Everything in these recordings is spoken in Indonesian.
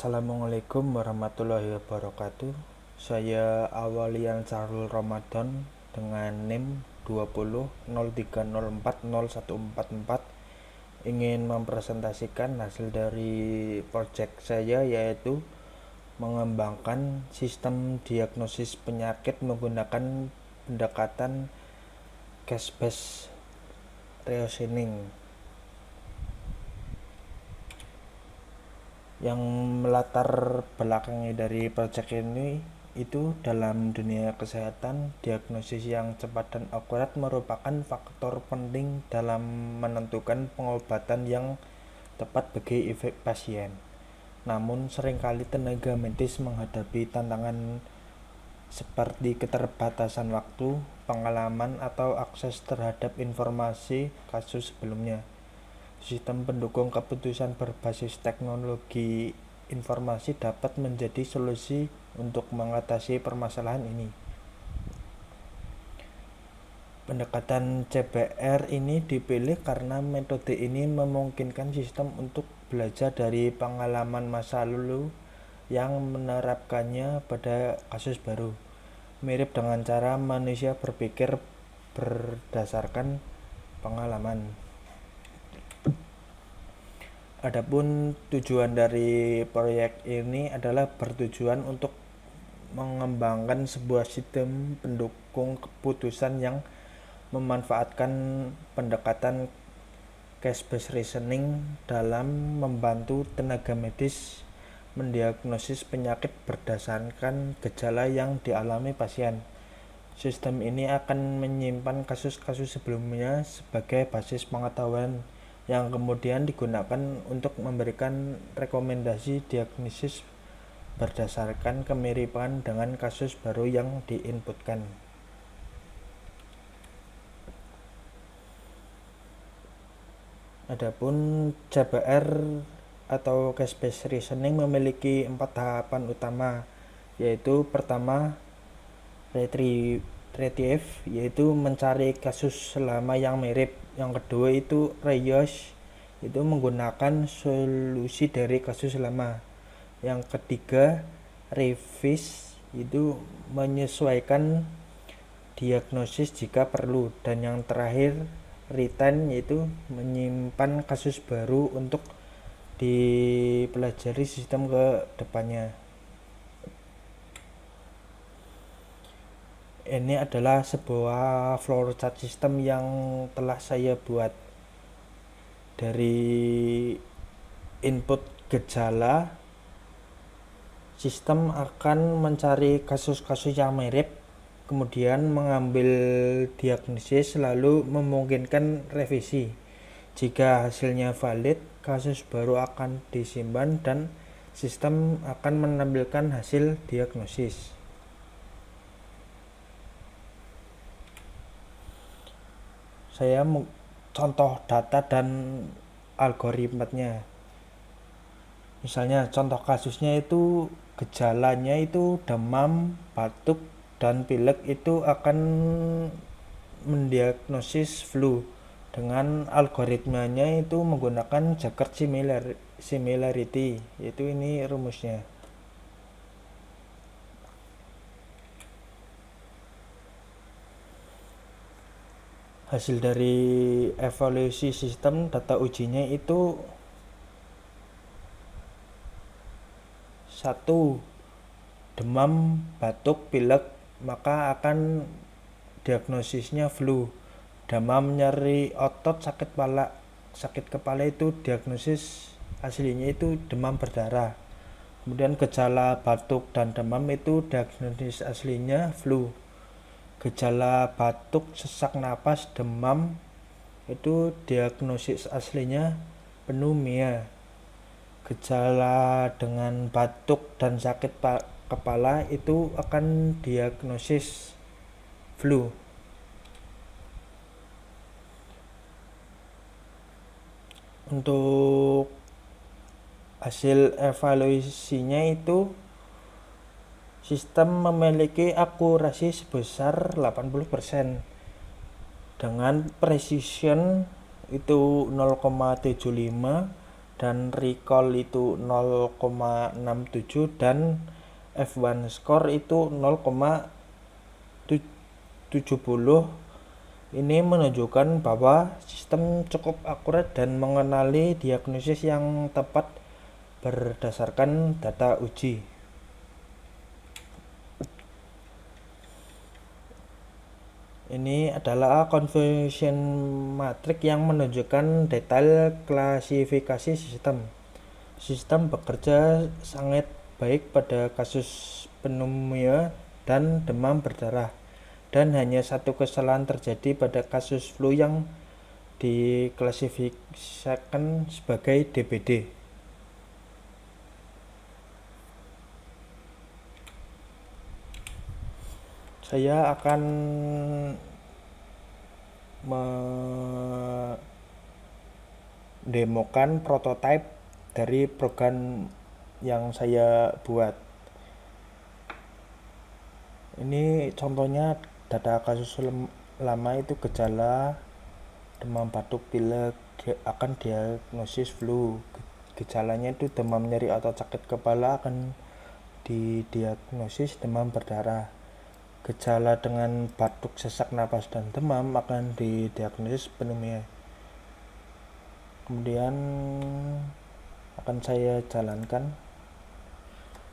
Assalamualaikum warahmatullahi wabarakatuh. Saya Awalian Charul Ramadan dengan NIM 20.0304.0144 ingin mempresentasikan hasil dari proyek saya, yaitu mengembangkan sistem diagnosis penyakit menggunakan pendekatan case-based reasoning. Yang melatar belakangnya dari proyek ini itu dalam dunia kesehatan, diagnosis yang cepat dan akurat merupakan faktor penting dalam menentukan pengobatan yang tepat bagi pasien. Namun seringkali tenaga medis menghadapi tantangan seperti keterbatasan waktu, pengalaman, atau akses terhadap informasi kasus sebelumnya. Sistem pendukung keputusan berbasis teknologi informasi dapat menjadi solusi untuk mengatasi permasalahan ini. Pendekatan CBR ini dipilih karena metode ini memungkinkan sistem untuk belajar dari pengalaman masa lalu yang menerapkannya pada kasus baru, mirip dengan cara manusia berpikir berdasarkan pengalaman. Adapun tujuan dari proyek ini adalah bertujuan untuk mengembangkan sebuah sistem pendukung keputusan yang memanfaatkan pendekatan case-based reasoning dalam membantu tenaga medis mendiagnosis penyakit berdasarkan gejala yang dialami pasien. Sistem ini akan menyimpan kasus-kasus sebelumnya sebagai basis pengetahuan yang kemudian digunakan untuk memberikan rekomendasi diagnosis berdasarkan kemiripan dengan kasus baru yang diinputkan. Adapun CBR atau case-based reasoning memiliki 4 tahapan utama, yaitu pertama, retrieve, yaitu mencari kasus lama yang mirip. Yang kedua itu reuse, itu menggunakan solusi dari kasus lama. Yang ketiga, revise, itu menyesuaikan diagnosis jika perlu. Dan yang terakhir, retain, yaitu menyimpan kasus baru untuk dipelajari sistem ke depannya. Ini adalah sebuah flowchart sistem yang telah saya buat. Dari input gejala, sistem akan mencari kasus-kasus yang mirip, kemudian mengambil diagnosis, lalu memungkinkan revisi. Jika hasilnya valid, kasus baru akan disimpan dan sistem akan menampilkan hasil diagnosis. Saya contoh data dan algoritmanya. Misalnya contoh kasusnya itu gejalanya itu demam, batuk, dan pilek, itu akan mendiagnosis flu. Dengan algoritmanya itu menggunakan Jagged similarity, yaitu ini rumusnya. Hasil dari evaluasi sistem data ujinya itu 1. Demam, batuk, pilek, maka akan diagnosisnya flu. Demam, nyeri otot, sakit kepala itu diagnosis aslinya itu demam berdarah. Kemudian gejala batuk dan demam itu diagnosis aslinya flu. Gejala batuk, sesak napas, demam itu diagnosis aslinya pneumonia. Gejala dengan batuk dan sakit kepala itu akan diagnosis flu. Untuk hasil evaluasinya itu sistem memiliki akurasi sebesar 80% dengan precision itu 0,75 dan recall itu 0,67 dan F1 score itu 0,70. Ini menunjukkan bahwa sistem cukup akurat dan mengenali diagnosis yang tepat berdasarkan data uji. Ini adalah confusion matrix yang menunjukkan detail klasifikasi sistem. Sistem bekerja sangat baik pada kasus pneumonia dan demam berdarah, dan hanya satu kesalahan terjadi pada kasus flu yang diklasifikasikan sebagai DBD. Saya akan mendemokan prototipe dari program yang saya buat. Ini contohnya data kasus lama itu gejala demam batuk pilek akan diagnosis flu. Gejalanya itu demam nyeri atau sakit kepala akan didiagnosis demam berdarah. Gejala dengan batuk, sesak napas, dan demam akan didiagnosis pneumonia. Kemudian akan saya jalankan.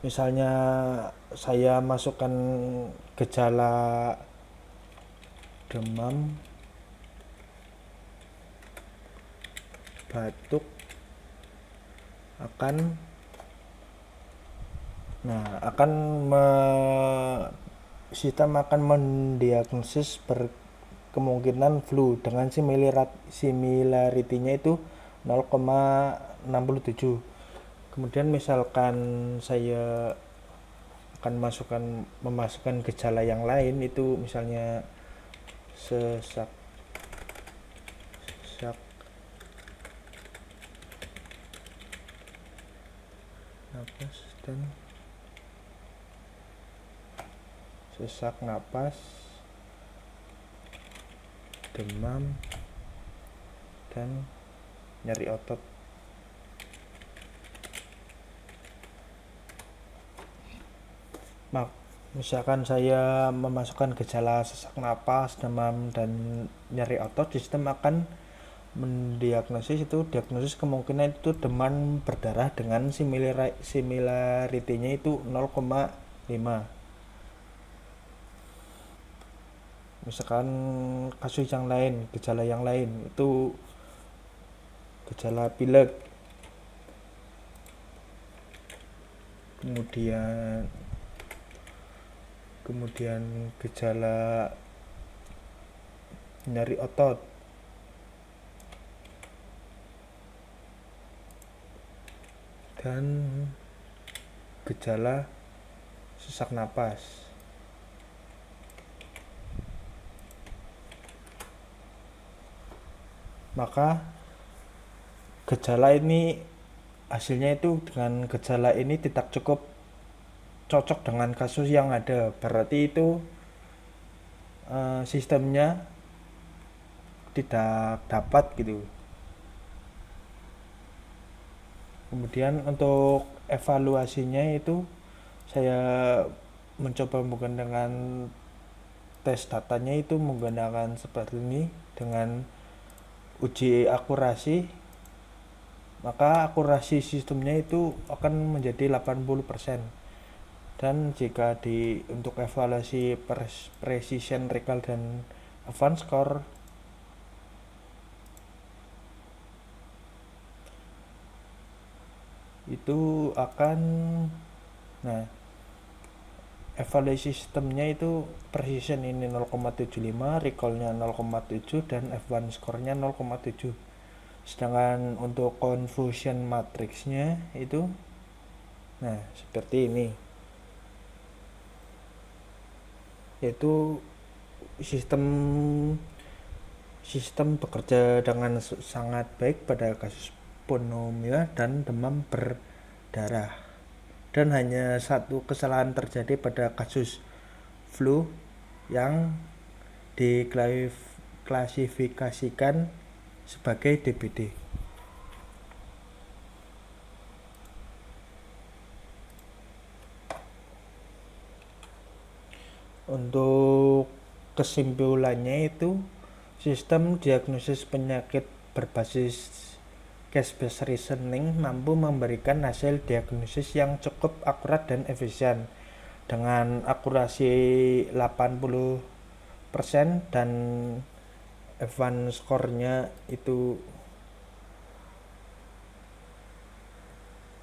Misalnya saya masukkan gejala demam, batuk, sistem akan mendiagnosis berkemungkinan flu dengan similarity-nya itu 0,67. Kemudian misalkan saya akan memasukkan gejala yang lain, itu misalnya sesak napas dan sesak napas, demam, dan nyeri otot. Misalkan saya memasukkan gejala sesak napas, demam, dan nyeri otot, sistem akan diagnosis kemungkinan itu demam berdarah dengan similarity-nya itu 0,5. Misalkan kasus yang lain, gejala yang lain itu gejala pilek, kemudian gejala nyeri otot, dan gejala sesak napas. Maka gejala ini hasilnya itu dengan gejala ini tidak cukup cocok dengan kasus yang ada, berarti itu sistemnya tidak dapat gitu. Kemudian untuk evaluasinya itu saya mencoba menggunakan tes datanya itu menggunakan seperti ini dengan uji akurasi. Maka akurasi sistemnya itu akan menjadi 80%. Dan jika untuk evaluasi precision, recall, dan advance score itu akan evaluasi sistemnya itu precision ini 0,75, recallnya 0,7, dan F1 score-nya 0,7. Sedangkan untuk confusion matrix-nya itu seperti ini, yaitu sistem bekerja dengan sangat baik pada kasus pneumonia dan demam berdarah, dan hanya satu kesalahan terjadi pada kasus flu yang diklasifikasikan sebagai DBD. Untuk kesimpulannya itu, sistem diagnosis penyakit berbasis case-based reasoning mampu memberikan hasil diagnosis yang cukup akurat dan efisien dengan akurasi 80% dan advance score-nya itu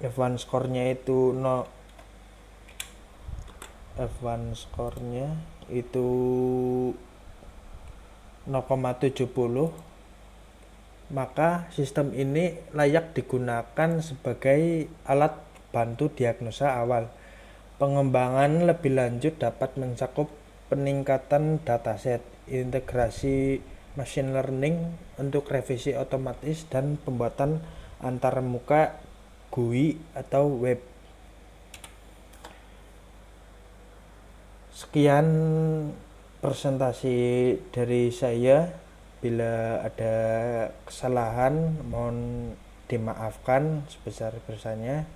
advance score-nya itu no advance score-nya itu 0,70, maka sistem ini layak digunakan sebagai alat bantu diagnosa awal. Pengembangan lebih lanjut dapat mencakup peningkatan dataset, integrasi machine learning untuk revisi otomatis, dan pembuatan antarmuka GUI atau web. Sekian presentasi dari saya. Bila ada kesalahan mohon dimaafkan sebesar-besarnya.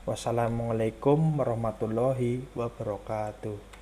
Wassalamualaikum warahmatullahi wabarakatuh.